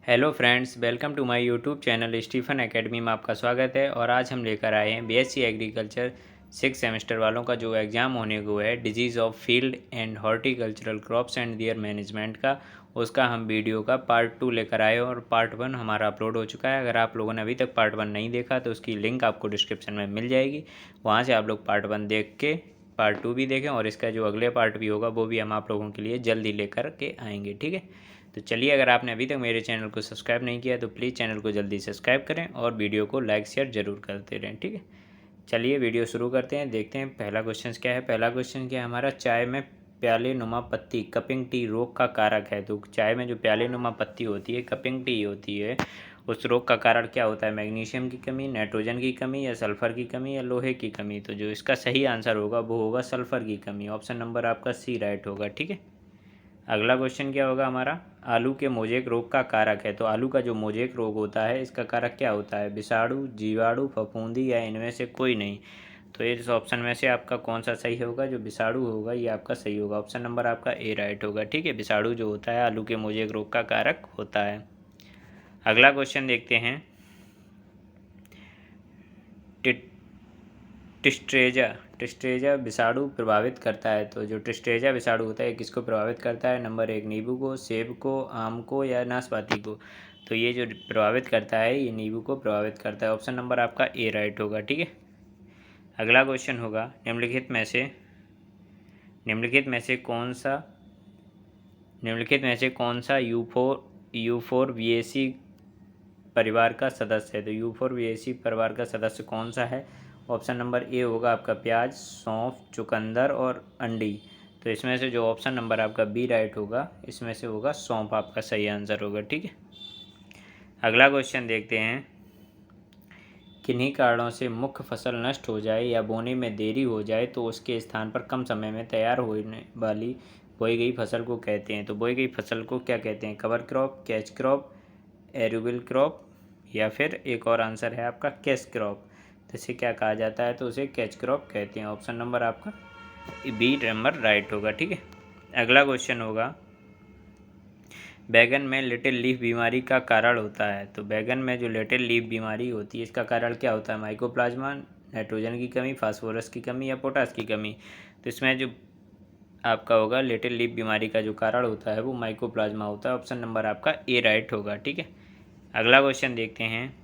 Hello friends, welcome to my YouTube channel Stephen Academy में आपका स्वागत है। और आज हम लेकर आए हैं बीएससी एग्रीकल्चर 6 सेमेस्टर वालों का जो एग्ज़ाम होने को है disease of field and horticultural crops and there management का, उसका हम वीडियो का पार्ट 2 लेकर आए और पार्ट 1 हमारा अपलोड हो चुका है। अगर आप लोगों ने अभी तक पार्ट 1 नहीं देखा तो उसकी लिंक आपको डिस्क्रिप्शन में मिल जाएगी, वहाँ से आप लोग पार्ट 1 देख के पार्ट 2 भी देखें और इसका जो अगले पार्ट भी होगा वो भी हम आप लोगों के लिए जल्दी लेकर के आएंगे। ठीक है, तो चलिए, अगर आपने अभी तक मेरे चैनल को सब्सक्राइब नहीं किया तो प्लीज़ चैनल को जल्दी सब्सक्राइब करें और वीडियो को लाइक शेयर ज़रूर करते रहें। ठीक है, चलिए वीडियो शुरू करते हैं। देखते हैं पहला क्वेश्चन क्या है। पहला क्वेश्चन क्या है हमारा, चाय में प्याले नुमा पत्ती कपिंग टी रोग का कारक है। तो चाय में जो प्याले नुमा पत्ती होती है, कपिंग टी होती है, उस रोग का कारण क्या होता है? मैग्नीशियम की कमी, नाइट्रोजन की कमी, या सल्फ़र की कमी, या लोहे की कमी। तो जो इसका सही आंसर होगा वो होगा सल्फ़र की कमी। ऑप्शन नंबर आपका सी राइट होगा। ठीक है, अगला क्वेश्चन क्या होगा हमारा, आलू के मोजेक रोग का कारक है। तो आलू का जो मोजेक रोग होता है इसका कारक क्या होता है? विषाणु, जीवाणु, फफूंदी, या इनमें से कोई नहीं। तो इस ऑप्शन में से आपका कौन सा सही होगा? जो विषाणु होगा ये आपका सही होगा। ऑप्शन नंबर आपका ए राइट होगा। ठीक है, विषाणु जो होता है आलू के मोजेक रोग का कारक होता है। अगला क्वेश्चन देखते हैं, टिस्ट्रेजा टिस्ट्रेजा विषाणु प्रभावित करता है। तो जो टिस्ट्रेजा विषाणु होता है किसको प्रभावित करता है? नंबर 1 नींबू को, सेब को, आम को, या नाशपाती को। तो ये जो प्रभावित करता है ये नींबू को प्रभावित करता है। ऑप्शन नंबर आपका ए राइट होगा। ठीक है, अगला क्वेश्चन होगा, निम्नलिखित में से कौन सा यूफोरबिएसी परिवार का सदस्य है? तो यूफोरबिएसी परिवार का सदस्य कौन सा है? ऑप्शन नंबर ए होगा आपका प्याज, सौंफ, चुकंदर और अंडी। तो इसमें से जो ऑप्शन नंबर आपका बी राइट होगा, इसमें से होगा सौंफ आपका सही आंसर होगा। ठीक है, अगला क्वेश्चन देखते हैं, किन्हीं कारणों से मुख्य फसल नष्ट हो जाए या बोने में देरी हो जाए तो उसके स्थान पर कम समय में तैयार होने वाली बोई गई फसल को कहते हैं। तो बोई गई फसल को क्या कहते हैं? Cover crop, catch crop, arable crop, या फिर एक और आंसर है आपका कैश क्रॉप। तो इसे क्या कहा जाता है? तो उसे कैच क्रॉप कहते हैं। ऑप्शन नंबर आपका बी नंबर राइट होगा। ठीक है, अगला क्वेश्चन होगा, बैगन में लिटिल लीफ बीमारी का कारण होता है। तो बैगन में जो लिटिल लीफ बीमारी होती है इसका कारण क्या होता है? माइकोप्लाज्मा, नाइट्रोजन की कमी, फास्फोरस की कमी, या पोटास की कमी। तो इसमें जो आपका होगा लिटिल लीफ बीमारी का जो कारण होता है वो माइकोप्लाज्मा होता है। ऑप्शन नंबर आपका ए राइट होगा। ठीक है, अगला क्वेश्चन देखते हैं,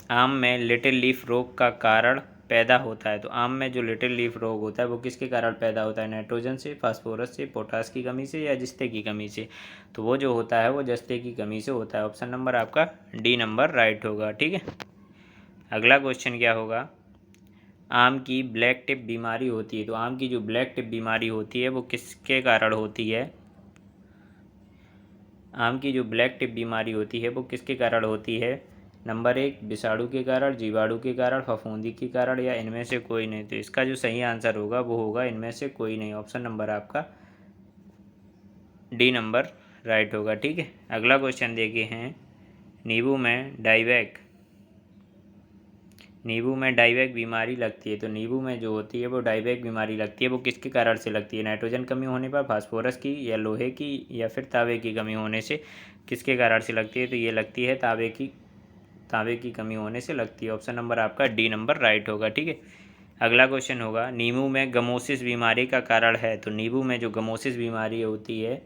आम में लिटिल लीफ रोग का कारण पैदा होता है। तो आम में जो लिटिल लीफ रोग होता है वो किसके कारण पैदा होता है? नाइट्रोजन से, फास्फोरस से, पोटास की कमी से, या जस्ते की कमी से। तो वो जो होता है वो जस्ते की कमी से होता है। ऑप्शन नंबर आपका डी नंबर राइट होगा। ठीक है, अगला क्वेश्चन क्या होगा, आम की ब्लैक टिप बीमारी होती है। तो आम की जो ब्लैक टिप बीमारी होती है वो किसके कारण होती है? आम की जो ब्लैक टिप बीमारी होती है वो किसके कारण होती है? नंबर 1 विषाणु के कारण, जीवाणु के कारण, फफूंदी के कारण, या इनमें से कोई नहीं। तो इसका जो सही आंसर होगा वो होगा इनमें से कोई नहीं। ऑप्शन नंबर आपका डी नंबर राइट होगा। ठीक है, अगला क्वेश्चन देखे हैं, नींबू में डाइवैक बीमारी लगती है। तो नींबू में जो होती है वो डाइवैक बीमारी लगती है, वो किसके कारण से लगती है? नाइट्रोजन कमी होने पर, फास्फोरस की, या लोहे की, या फिर तांबे की कमी होने से किसके कारण से लगती है? तो ये लगती है तांबे की कमी होने से लगती है। ऑप्शन नंबर आपका डी नंबर राइट होगा। ठीक है, अगला क्वेश्चन होगा, नींबू में गमोसिस बीमारी का कारण है। तो नींबू में जो गमोसिस बीमारी होती है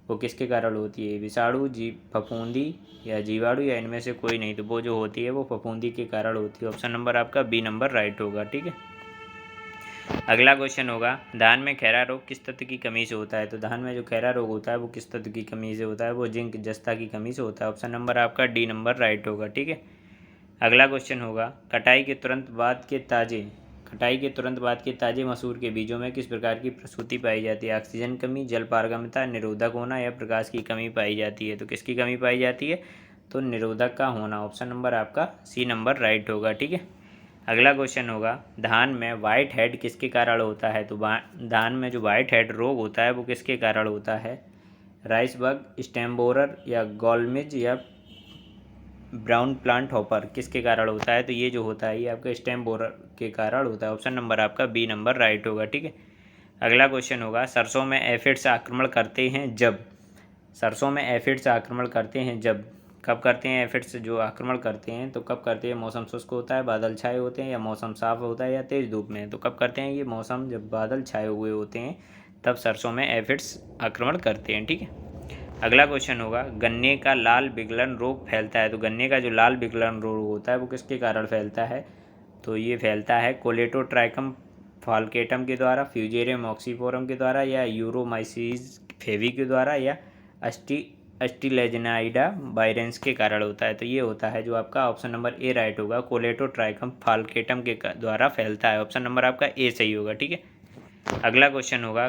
वो किसके कारण होती है? विषाणु, फफूंदी, या जीवाणु, या इनमें से कोई नहीं। तो वो जो होती है वो फफूंदी के कारण होती है। ऑप्शन नंबर आपका बी नंबर राइट होगा। ठीक है, अगला क्वेश्चन होगा, धान में खैरा रोग किस तत्व की कमी से होता है? तो धान में जो खैरा रोग होता है वो किस तत्व की कमी से होता है? वो जिंक जस्ता की कमी से होता है। ऑप्शन नंबर आपका डी नंबर राइट होगा। ठीक है, अगला क्वेश्चन होगा, कटाई के तुरंत बाद के ताज़े मसूर के बीजों में किस प्रकार की प्रसूति पाई जाती है? ऑक्सीजन कमी, जल पारगम्यता, निरोधक होना, या प्रकाश की कमी पाई जाती है। तो किसकी कमी पाई जाती है? तो निरोधक का होना। ऑप्शन नंबर आपका सी नंबर राइट होगा। ठीक है, अगला क्वेश्चन होगा, धान में वाइट हेड किसके कारण होता है? तो धान में जो वाइट हेड रोग होता है वो किसके कारण होता है? राइस बग, स्टेम बोरर, या गॉलमिज, या ब्राउन प्लांट हॉपर, किसके कारण होता है? तो ये जो होता है ये आपका स्टेम बोरर के कारण होता है। ऑप्शन नंबर आपका बी नंबर राइट होगा। ठीक है, अगला क्वेश्चन होगा, सरसों में एफिड्स आक्रमण करते हैं जब कब करते हैं एफिड्स जो आक्रमण करते हैं, तो कब करते हैं? मौसम शुष्क होता है, बादल छाए होते हैं, या मौसम साफ होता है, या तेज़ धूप में। तो कब करते हैं ये? मौसम जब बादल छाए हुए होते हैं तब सरसों में एफिड्स आक्रमण करते हैं। ठीक है। अगला क्वेश्चन होगा, गन्ने का लाल विगलन रोग फैलता है। तो गन्ने का जो लाल विगलन रोग होता है वो किसके कारण फैलता है? तो ये फैलता है कोलेटोट्राइकम फाल्केटम के द्वारा, फ्यूजेरियम ऑक्सीफोरम के द्वारा, या यूरोमाइसीज फेवी के द्वारा, या अस्टिलेजनाइडा बायरेंस के कारण होता है। तो ये होता है जो आपका ऑप्शन नंबर ए राइट होगा, कोलेटोट्राइकम फाल्केटम के द्वारा फैलता है। ऑप्शन नंबर आपका ए सही होगा। ठीक है। अगला क्वेश्चन होगा,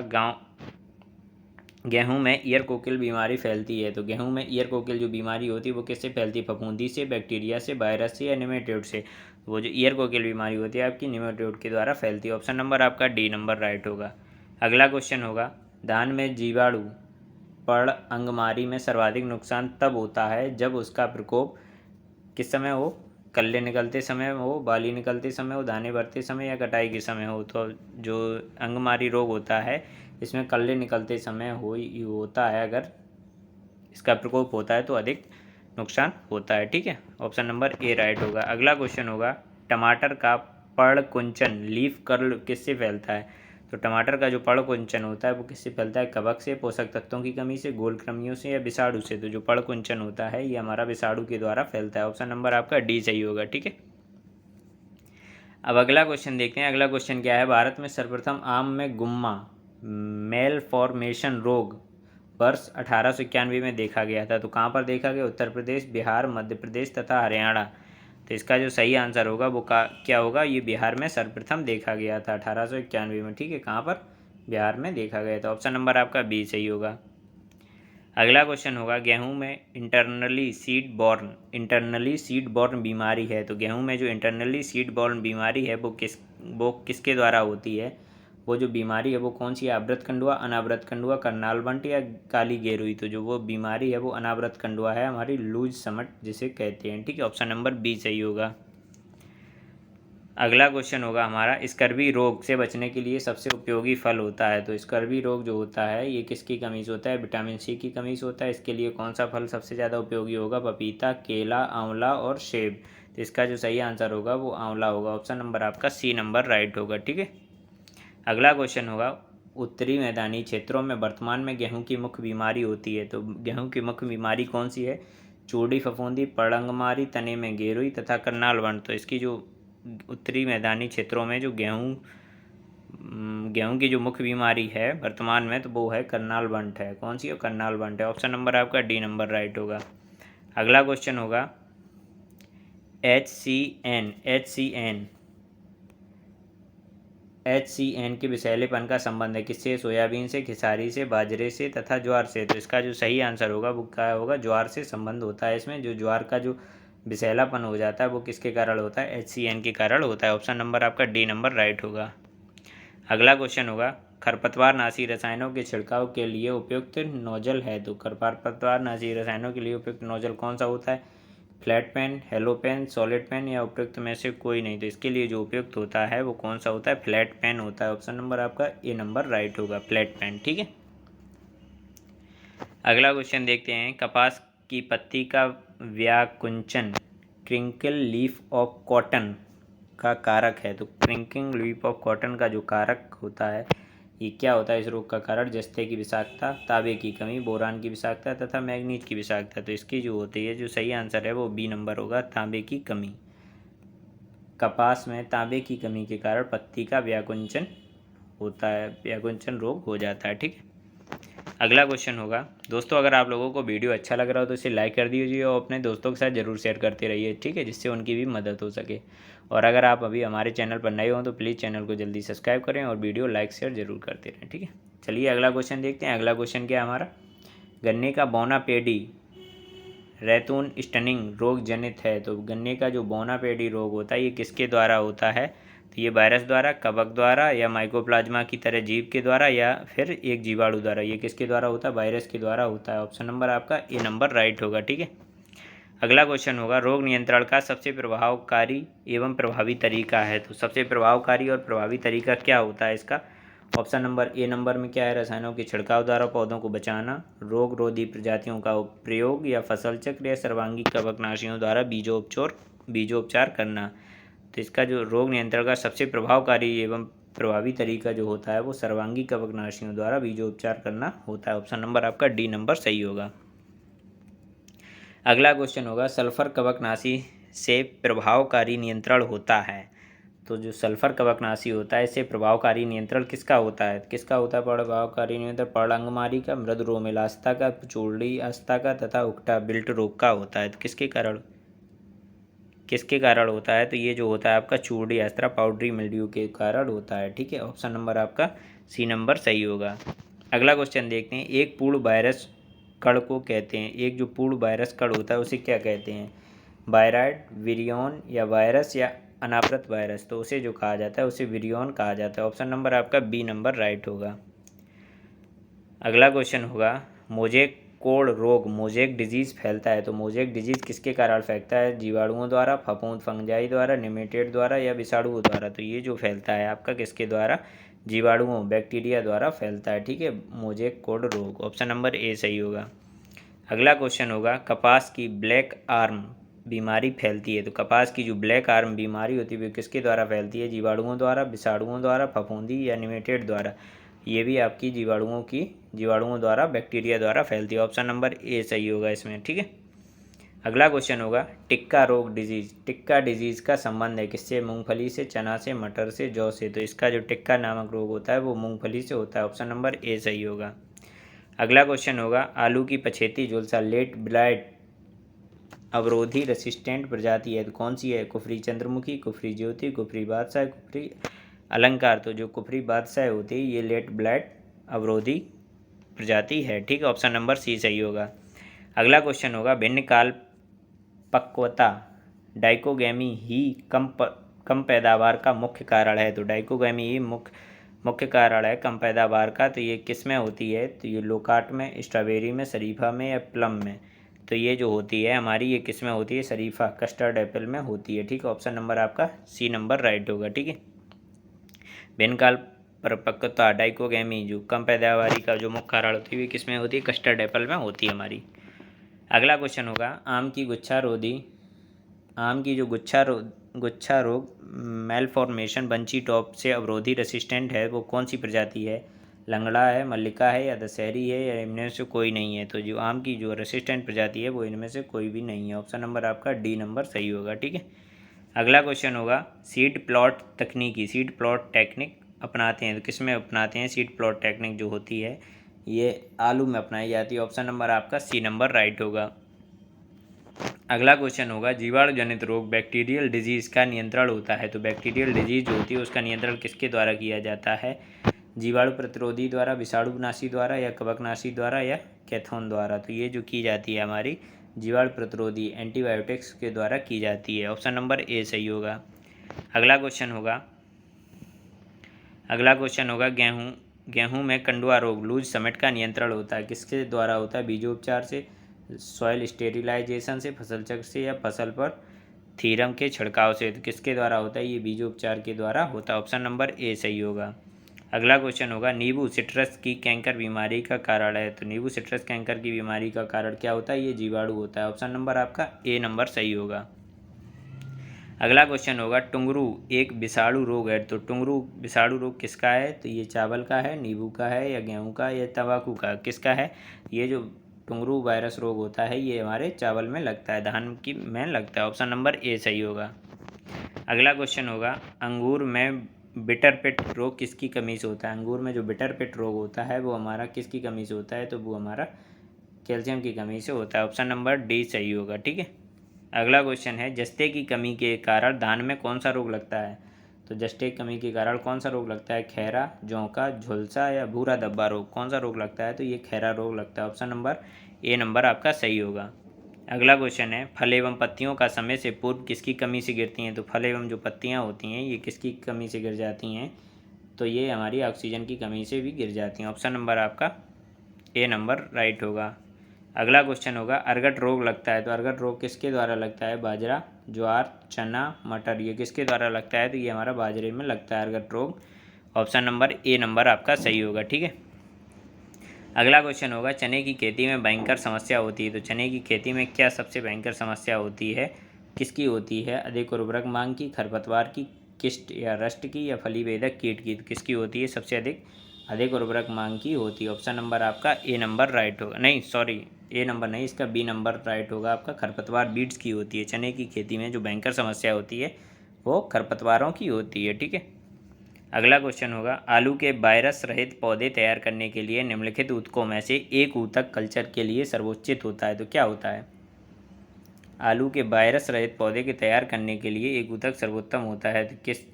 गेहूं में ईयर कोकिल बीमारी फैलती है। तो गेहूं में ईयर कोकिल जो बीमारी होती है वो किससे फैलती है? फफूंदी से, बैक्टीरिया से, वायरस से, या निमेटोड से। वो जो ईयर कोकिल बीमारी होती है आपकी निमेटोड के द्वारा फैलती है। ऑप्शन नंबर आपका डी नंबर राइट होगा। अगला क्वेश्चन होगा, धान में जीवाणु पर्ण अंगमारी में सर्वाधिक नुकसान तब होता है जब उसका प्रकोप किस समय हो? कल्ले निकलते समय हो, बाली निकलते समय हो, दाने भरते समय, या कटाई के समय हो। तो जो अंगमारी रोग होता है इसमें कल्ले निकलते समय होता है। अगर इसका प्रकोप होता है तो अधिक नुकसान होता है। ठीक है। ऑप्शन नंबर ए राइट होगा। अगला क्वेश्चन होगा, टमाटर का पर्ण कुंचन लीफ कर्ल किससे फैलता है? तो टमाटर का जो पर्ण कुंचन होता है वो किससे फैलता है? कवक से, पोषक तत्वों की कमी से, गोलकृमियों से, या विषाणु से। तो जो पर्ण कुंचन होता है ये हमारा विषाणु के द्वारा फैलता है। ऑप्शन नंबर आपका डी सही होगा। ठीक है। अब अगला क्वेश्चन देखते हैं। अगला क्वेश्चन क्या है, भारत में सर्वप्रथम आम में गुम्मा मेलफॉर्मेशन रोग वर्ष 1891 में देखा गया था। तो कहाँ पर देखा गया? उत्तर प्रदेश, बिहार, मध्य प्रदेश तथा हरियाणा। तो इसका जो सही आंसर होगा वो क्या होगा? ये बिहार में सर्वप्रथम देखा गया था 1891 में। ठीक है। कहाँ पर? बिहार में देखा गया था। ऑप्शन नंबर आपका बी सही होगा। अगला क्वेश्चन होगा, गेहूं में इंटरनली सीड बॉर्न बीमारी है। तो गेहूं में जो इंटरनली सीड बॉर्न बीमारी है वो किसके द्वारा होती है? वो जो बीमारी है वो कौन सी है? आवृत कंडुआ, अनावृत कंडुआ, करनाल बंट, या काली गेरुई। तो जो वो बीमारी है वो अनावृत कंडुआ है, हमारी लूज समट जिसे कहते हैं। ठीक है। ऑप्शन नंबर बी सही होगा। अगला क्वेश्चन होगा हमारा, स्कर्वी रोग से बचने के लिए सबसे उपयोगी फल होता है। तो स्कर्वी रोग जो होता है ये किसकी कमी से होता है? विटामिन सी की कमी से होता है। इसके लिए कौन सा फल सबसे ज़्यादा उपयोगी होगा? पपीता, केला, आंवला और सेब। तो इसका जो सही आंसर होगा वो आंवला होगा। ऑप्शन नंबर आपका सी नंबर राइट होगा। ठीक है। अगला क्वेश्चन होगा, उत्तरी मैदानी क्षेत्रों में वर्तमान में गेहूं की मुख्य बीमारी होती है। तो गेहूं की मुख्य बीमारी कौन सी है? चूड़ी फफूंदी, पड़ंगमारी, तने में गेरुई तथा करनाल वर्ण। तो इसकी जो उत्तरी मैदानी क्षेत्रों में जो गेहूं की जो मुख्य बीमारी है वर्तमान में तो वो है करनाल बंट है। कौन सी है? करनाल बंट है। ऑप्शन नंबर आपका डी नंबर राइट होगा। अगला क्वेश्चन होगा, HCN के विषैलेपन का संबंध है किससे? सोयाबीन से, खिसारी से, बाजरे से तथा ज्वार से। तो इसका जो सही आंसर होगा वो क्या होगा? ज्वार से संबंध होता है इसमें। जो ज्वार का जो विषैलापन हो जाता है वो किसके कारण होता है? HCN के कारण होता है। ऑप्शन नंबर आपका डी नंबर राइट होगा। अगला क्वेश्चन होगा, खरपतवार नाशी रसायनों के छिड़काव के लिए उपयुक्त नोजल है। तो खरपतवार नाशी रसायनों के लिए उपयुक्त नोजल कौन सा होता है? Flat pen, hollow pen, solid pen, या उपयुक्त में से कोई नहीं। तो इसके लिए जो उपयुक्त होता है वो कौन सा होता है? फ्लैट पेन होता है। ऑप्शन नंबर आपका ए नंबर राइट होगा, फ्लैट पेन। ठीक है। अगला क्वेश्चन देखते हैं, कपास की पत्ती का व्याकुंचन क्रिंकल लीफ ऑफ कॉटन का कारक है। तो क्रिंकिंग लीफ ऑफ कॉटन का जो कारक होता है ये क्या होता है? इस रोग का कारण जस्ते की विषाक्तता, तांबे की कमी, बोरान की विषाक्तता तथा मैग्नीज की विषाक्तता। तो इसकी जो होती है जो सही आंसर है वो बी नंबर होगा, तांबे की कमी। कपास में तांबे की कमी के कारण पत्ती का व्याकुंचन होता है, व्याकुंचन रोग हो जाता है। ठीक है। अगला क्वेश्चन होगा, दोस्तों अगर आप लोगों को वीडियो अच्छा लग रहा हो तो इसे लाइक कर दीजिए और अपने दोस्तों के साथ ज़रूर शेयर करते रहिए। ठीक है, जिससे उनकी भी मदद हो सके। और अगर आप अभी हमारे चैनल पर नए हो तो प्लीज़ चैनल को जल्दी सब्सक्राइब करें और वीडियो लाइक शेयर जरूर करते रहें। ठीक है। चलिए अगला क्वेश्चन देखते हैं। अगला क्वेश्चन क्या है हमारा, गन्ने का बौना पेडी रैतून स्टनिंग रोग जनित है। तो गन्ने का जो बौना पेडी रोग होता है ये किसके द्वारा होता है? तो ये वायरस द्वारा, कवक द्वारा, या माइकोप्लाज्मा की तरह जीव के द्वारा, या फिर एक जीवाणु द्वारा। ये किसके द्वारा होता है? वायरस के द्वारा होता है। ऑप्शन नंबर आपका ए नंबर राइट होगा। ठीक है। अगला क्वेश्चन होगा, रोग नियंत्रण का सबसे प्रभावकारी एवं प्रभावी तरीका है। तो सबसे प्रभावकारी और प्रभावी तरीका क्या होता है इसका? ऑप्शन नंबर ए नंबर में क्या है, रसायनों के छिड़काव द्वारा पौधों को बचाना, रोग रोधी प्रजातियों का प्रयोग, या फसल चक्र, या सर्वांगी कवकनाशियों द्वारा बीजोपचार करना। तो इसका जो रोग नियंत्रण का सबसे प्रभावकारी एवं प्रभावी तरीका जो होता है वो सर्वांगी कवकनाशियों द्वारा बीजोपचार करना होता है। ऑप्शन नंबर आपका डी नंबर सही होगा। अगला क्वेश्चन होगा, सल्फर कवकनाशी से प्रभावकारी नियंत्रण होता है। तो जो सल्फर कवकनाशी होता है इससे प्रभावकारी नियंत्रण किसका होता है, प्रभावकारी नियंत्रण पर्णअंगमारी का, मृदु रोमेलास्था का, चूर्णी अवस्था का तथा उकटा बिल्ट रोग का होता है। तो किसके कारण होता है, तो ये जो होता है आपका चूर्णी अवस्था पाउडरी मिल्ड्यू के कारण होता है। ठीक है, ऑप्शन नंबर आपका सी नंबर सही होगा। अगला क्वेश्चन देखते हैं, एक पूर्ण वायरस कण को कहते हैं, एक जो पूर्ण वायरस कण होता है उसे क्या कहते हैं, वायराइड, विरियन, या वायरस, या अनावृत वायरस। तो उसे जो कहा जाता है उसे विरियन कहा जाता है। ऑप्शन नंबर आपका बी नंबर राइट होगा। अगला क्वेश्चन होगा, मोजेक कोड़ रोग, मोजेक डिजीज़ फैलता है। तो मोजेक डिजीज़ किसके कारण फैलता है, जीवाणुओं द्वारा, फफूंद फंजाई द्वारा, निमेटेड द्वारा, या विषाणुओं द्वारा। तो ये जो फैलता है आपका किसके द्वारा, जीवाणुओं बैक्टीरिया द्वारा फैलता है। ठीक है, मोजेक कोड़ रोग, ऑप्शन नंबर ए सही होगा। अगला क्वेश्चन होगा, कपास की ब्लैक आर्म बीमारी फैलती है। तो कपास की जो ब्लैक आर्म बीमारी होती है वो किसके द्वारा फैलती है, जीवाणुओं द्वारा, विषाणुओं द्वारा, फफूंदी, या निमेटेड द्वारा। ये भी आपकी जीवाणुओं द्वारा, बैक्टीरिया द्वारा फैलती है। ऑप्शन नंबर ए सही होगा इसमें। ठीक है, अगला क्वेश्चन होगा, टिक्का रोग डिजीज़, टिक्का डिजीज़ का संबंध है किससे, मूंगफली से, चना से, मटर से, जौ से। तो इसका जो टिक्का नामक रोग होता है वो मूंगफली से होता है। ऑप्शन नंबर ए सही होगा। अगला क्वेश्चन होगा, आलू की पछेती झुलसा लेट ब्लाइट अवरोधी रेसिस्टेंट प्रजाति है। तो कौन सी है, कुफरी चंद्रमुखी, कुफरी ज्योति, कुफरी बादशाह, कुफरी अलंकार। तो जो कुफरी बादशाह होती है ये लेट ब्लाइट अवरोधी प्रजाति है। ठीक है, ऑप्शन नंबर सी सही होगा। अगला क्वेश्चन होगा, भिन्न काल पक्वता डाइकोगैमी ही कम पैदावार का मुख्य कारण है। तो डाइकोगैमी ही मुख्य कारण है कम पैदावार का। तो ये किस में होती है, तो ये लोकाट में, स्ट्रॉबेरी में, शरीफा में, या प्लम में। तो ये जो होती है हमारी ये किस में होती है, शरीफा कस्टर्ड एप्पल में होती है। ठीक है, ऑप्शन नंबर आपका सी नंबर राइट होगा। ठीक है, भिन्न काल परिपक्वता डाइकोगैमी जो कम पैदावारी का जो मुख्य कारण होती है किस में होती है, कस्टर्ड एप्पल में होती है हमारी। अगला क्वेश्चन होगा, आम की जो गुच्छा रोग मेलफॉर्मेशन बंची टॉप से अवरोधी रेसिस्टेंट है वो कौन सी प्रजाति है, लंगड़ा है, मल्लिका है, या दशहरी है, या इनमें से कोई नहीं है। तो जो आम की जो रेसिस्टेंट प्रजाति है वो इनमें से कोई भी नहीं है। ऑप्शन नंबर आपका डी नंबर सही होगा। ठीक है, अगला क्वेश्चन होगा, सीड प्लॉट टेक्निक अपनाते हैं। तो किस में अपनाते हैं, सीड प्लॉट टेक्निक जो होती है ये आलू में अपनाई जाती है। ऑप्शन नंबर आपका सी नंबर राइट होगा। अगला क्वेश्चन होगा, जीवाणु जनित रोग बैक्टीरियल डिजीज़ का नियंत्रण होता है। तो बैक्टीरियल डिजीज़ जो होती है उसका नियंत्रण किसके द्वारा किया जाता है, जीवाणु प्रतिरोधी द्वारा, विषाणुनाशी द्वारा, या कवकनाशी द्वारा, या कैथोन द्वारा। तो ये जो की जाती है हमारी जीवाणु प्रतिरोधी एंटीबायोटिक्स के द्वारा की जाती है। ऑप्शन नंबर ए सही होगा। अगला क्वेश्चन होगा, गेहूँ में कंडुआ रोग लूज समेट का नियंत्रण होता है किसके द्वारा होता है, बीजोपचार से, सॉइल स्टेरिलाइजेशन से, फसल चक्र से, या फसल पर थीरम के छिड़काव से। तो किसके द्वारा होता है, ये बीजोपचार के द्वारा होता है। ऑप्शन नंबर ए सही होगा। अगला क्वेश्चन होगा, नींबू सिट्रस की कैंकर बीमारी का कारण है। तो नींबू सिट्रस कैंकर की बीमारी का कारण क्या होता है, ये जीवाणु होता है। ऑप्शन नंबर आपका ए नंबर सही होगा। अगला क्वेश्चन होगा, टुंगरू एक विषाणु रोग है। तो टुंगरू विषाणु रोग किसका है, तो ये चावल का है, नींबू का है, या गेहूं का, या तंबाकू का, किसका है। ये जो टुंगरू वायरस रोग होता है ये हमारे चावल में लगता है, धान की में लगता है। ऑप्शन नंबर ए सही होगा। अगला क्वेश्चन होगा, अंगूर में बिटर पिट रोग किसकी कमी से होता है। अंगूर में जो बिटर पिट रोग होता है वो हमारा किसकी कमी से होता है, तो वो हमारा कैल्शियम की कमी से होता है। ऑप्शन नंबर डी सही होगा। ठीक है, अगला क्वेश्चन है, जस्ते की कमी के कारण धान में कौन सा रोग लगता है। तो जस्ते की कमी के कारण कौन सा रोग लगता है, खैरा, जौंका, झुलसा, या भूरा धब्बा रोग, कौन सा रोग लगता है, तो ये खैरा रोग लगता है। ऑप्शन नंबर ए नंबर आपका सही होगा। अगला क्वेश्चन है, फल एवं पत्तियों का समय से पूर्व किसकी कमी से गिरती हैं। तो फल एवं जो पत्तियां होती हैं ये किसकी कमी से गिर जाती हैं, तो ये हमारी ऑक्सीजन की कमी से भी गिर जाती हैं। ऑप्शन नंबर आपका ए नंबर राइट होगा। अगला क्वेश्चन होगा, अर्गट रोग लगता है। तो अर्गट रोग किसके द्वारा लगता है, बाजरा, ज्वार, चना, मटर, ये किसके द्वारा लगता है, तो ये हमारा बाजरे में लगता है अर्गट रोग। ऑप्शन नंबर ए नंबर आपका सही होगा। ठीक है, अगला क्वेश्चन होगा चने की खेती में भयंकर समस्या होती है। तो चने की खेती में क्या सबसे भयंकर समस्या होती है, किसकी होती है? अधिक उर्वरक मांग की, खरपतवार की, किस्ट या रस्ट की, या फलीभेदक कीट की? किसकी होती है सबसे अधिक उर्वरक मांग की होती है? ऑप्शन नंबर आपका ए नंबर राइट होगा, नहीं सॉरी ए नंबर नहीं, इसका बी नंबर राइट होगा आपका। खरपतवार बीड्स की होती है। चने की खेती में जो भयंकर समस्या होती है वो खरपतवारों की होती है। ठीक है, अगला क्वेश्चन होगा आलू के वायरस रहित पौधे तैयार करने के लिए निम्नलिखित ऊतकों में से एक ऊतक कल्चर के लिए सर्वोचित होता है। तो क्या होता है? आलू के वायरस रहित पौधे के तैयार करने के लिए एक ऊतक सर्वोत्तम होता है। तो किस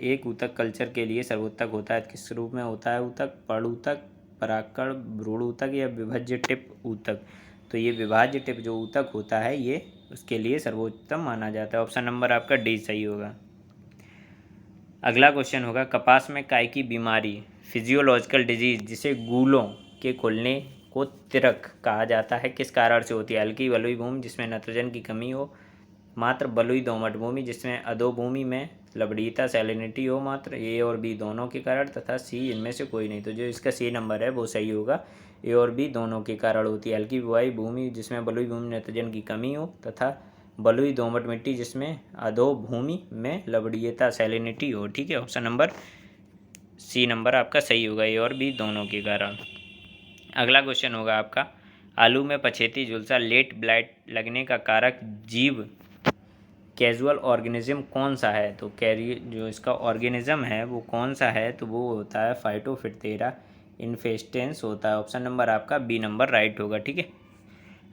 एक ऊतक कल्चर के लिए सर्वोत्तक होता है, किस रूप में होता है ऊतक? पर्ण ऊतक, परागकण, भ्रूण ऊतक, या विभाज्य टिप ऊतक? तो ये विभाज्य टिप जो ऊतक होता है ये उसके लिए सर्वोत्तम माना जाता है। ऑप्शन नंबर आपका डी सही होगा। अगला क्वेश्चन होगा कपास में काय की बीमारी, फिजियोलॉजिकल डिजीज, जिसे गूलों के खुलने को तिरक कहा जाता है, किस कारण से होती है? हल्की बलुई भूमि जिसमें नाइट्रोजन की कमी हो, मात्र बलुई दोमट भूमि जिसमें अधोभूमि में लवणीयता सैलिनिटी हो, मात्र ए और बी दोनों के कारण, तथा सी इनमें से कोई नहीं। तो जो इसका सी नंबर है वो सही होगा, ए और बी दोनों के कारण होती है। हल्की बुआई भूमि जिसमें बलुई भूमि नाइट्रोजन की कमी हो, तथा बलुई दोमट मिट्टी जिसमें अधोभूमि में लवणीयता सैलिनिटी हो। ठीक है, ऑप्शन नंबर सी नंबर आपका सही होगा, ए और बी दोनों के कारण। अगला क्वेश्चन होगा आपका आलू में पछेती झुलसा लेट ब्लाइट लगने का कारक जीव कैजुअल ऑर्गेनिज्म कौन सा है? तो कैरी जो इसका ऑर्गेनिज्म है वो कौन सा है? तो वो होता है फाइटोफिटेरा इन्फेस्टेंस होता है। ऑप्शन नंबर आपका बी नंबर राइट होगा। ठीक है,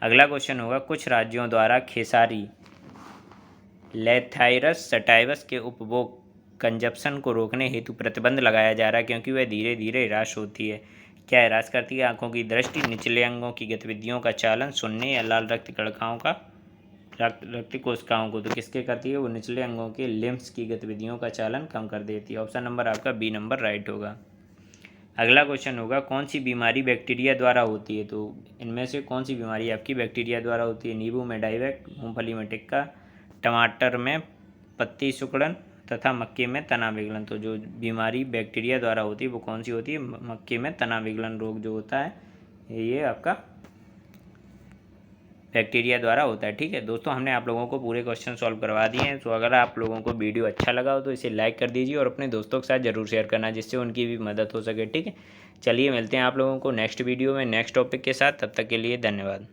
अगला क्वेश्चन होगा कुछ राज्यों द्वारा खेसारी लेथाइरस सटाइवस के उपभोग कंजप्शन को रोकने हेतु प्रतिबंध लगाया जा रहा है क्योंकि वह धीरे धीरे ह्रास होती है। क्या ह्रास करती है? आंखों की दृष्टि, निचले अंगों की गतिविधियों का चालन, सुनने, या लाल रक्त कणिकाओं का रक्त कोशिकाओं को? तो किसके करती है? वो निचले अंगों के लिम्फ्स की गतिविधियों का चालन कम कर देती है। ऑप्शन नंबर आपका बी नंबर राइट होगा। अगला क्वेश्चन होगा कौन सी बीमारी बैक्टीरिया द्वारा होती है? तो इनमें से कौन सी बीमारी आपकी बैक्टीरिया द्वारा होती है? नींबू में डाइवेक्ट, मूंगफली में टिक्का, टमाटर में पत्ती सिकुड़न, तथा मक्के में तना विगलन। तो जो बीमारी बैक्टीरिया द्वारा होती है वो कौन सी होती है? मक्के में तना विगलन रोग जो होता है ये आपका बैक्टीरिया द्वारा होता है। ठीक है दोस्तों, हमने आप लोगों को पूरे क्वेश्चन सॉल्व करवा दिए हैं। तो अगर आप लोगों को वीडियो अच्छा लगा हो तो इसे लाइक कर दीजिए और अपने दोस्तों के साथ ज़रूर शेयर करना जिससे उनकी भी मदद हो सके। ठीक है, चलिए मिलते हैं आप लोगों को नेक्स्ट वीडियो में नेक्स्ट टॉपिक के साथ। तब तक के लिए धन्यवाद।